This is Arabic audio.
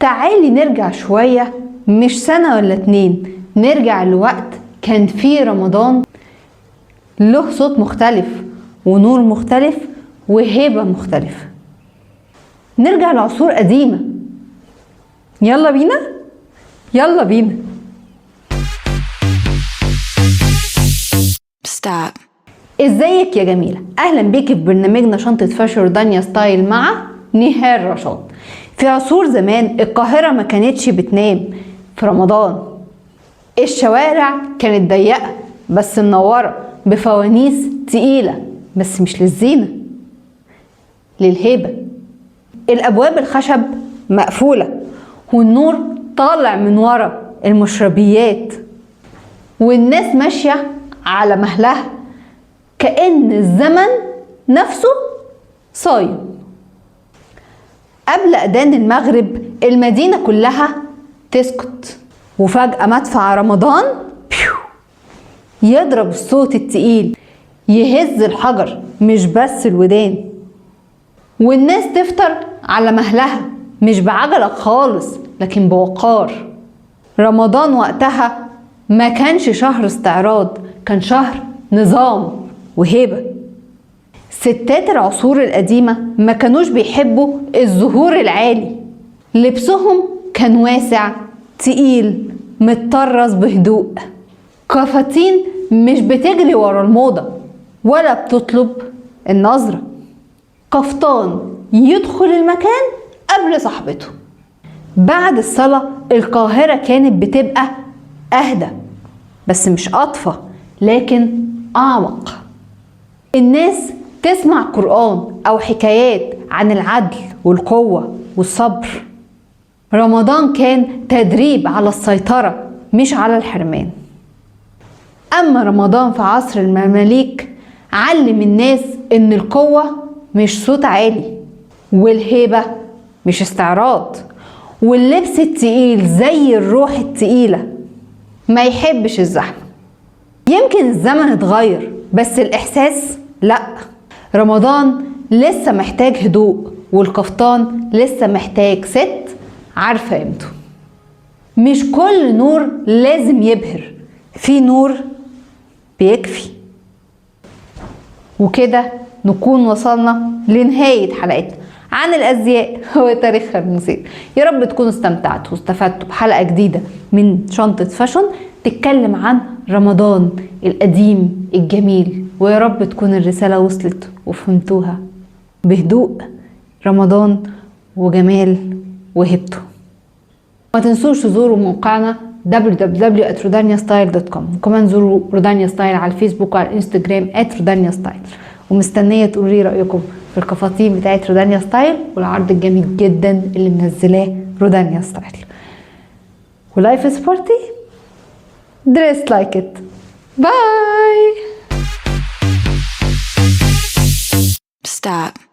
تعالي نرجع شوية، مش سنة ولا 2، نرجع لوقت كان فيه رمضان له صوت مختلف ونور مختلف وهيبة مختلفة. نرجع لعصور قديمة. يلا بينا يلا بينا. Stop. ازيك يا جميلة؟ اهلا بيك في برنامجنا شنطة فاشن رودانيا ستايل مع نهال رشاد. في عصور زمان القاهرة ما كانتش بتنام في رمضان. الشوارع كانت ضيقة بس منورة بفوانيس تقيلة، بس مش للزينة، للهيبة. الابواب الخشب مقفولة والنور طالع من ورا المشربيات، والناس ماشية على مهلها كأن الزمن نفسه صايم. قبل أذان المغرب المدينة كلها تسكت، وفجأة مدفع رمضان يضرب الصوت التقيل يهز الحجر مش بس الودان، والناس تفطر على مهلها مش بعجلة خالص لكن بوقار. رمضان وقتها ما كانش شهر استعراض، كان شهر نظام وهيبة. ستات العصور القديمة ما كانوش بيحبوا الظهور العالي، لبسهم كان واسع تقيل متطرز بهدوء. كفاتين مش بتجري ورا الموضة ولا بتطلب النظرة. كفتان يدخل المكان قبل صاحبته. بعد الصلاة القاهرة كانت بتبقى أهدى، بس مش أطفى لكن أعمق. الناس تسمع قرآن أو حكايات عن العدل والقوة والصبر. رمضان كان تدريب على السيطرة مش على الحرمان. أما رمضان في عصر المماليك علم الناس إن القوة مش صوت عالي، والهيبة مش استعراض، واللبس التقيل زي الروح التقيلة ما يحبش الزحمة. يمكن الزمن اتغير بس الإحساس لأ. رمضان لسه محتاج هدوء، والكفتان لسه محتاج ست عارفة قيمته. مش كل نور لازم يبهر، في نور بيكفي. وكده نكون وصلنا لنهاية حلقتنا عن الأزياء وتاريخها المثير. يا رب تكونوا استمتعتوا واستفدتوا بحلقة جديدة من شنطة فاشن تتكلم عن رمضان القديم الجميل، ويا رب تكون الرسالة وصلت وفهمتوها بهدوء رمضان وجمال وهبته. ما تنسوش تزوروا موقعنا www.rodaniastyle.com، وكمان زوروا رودانيا ستايل على الفيسبوك وعلى الانستجرام @rodaniastyle. ومستنية تقولي رأيكم في القفاطين بتاعت رودانيا ستايل والعرض الجميل جدا اللي منزلاه رودانيا ستايل. ولايف از بارتي، dress like it. باي. Stop.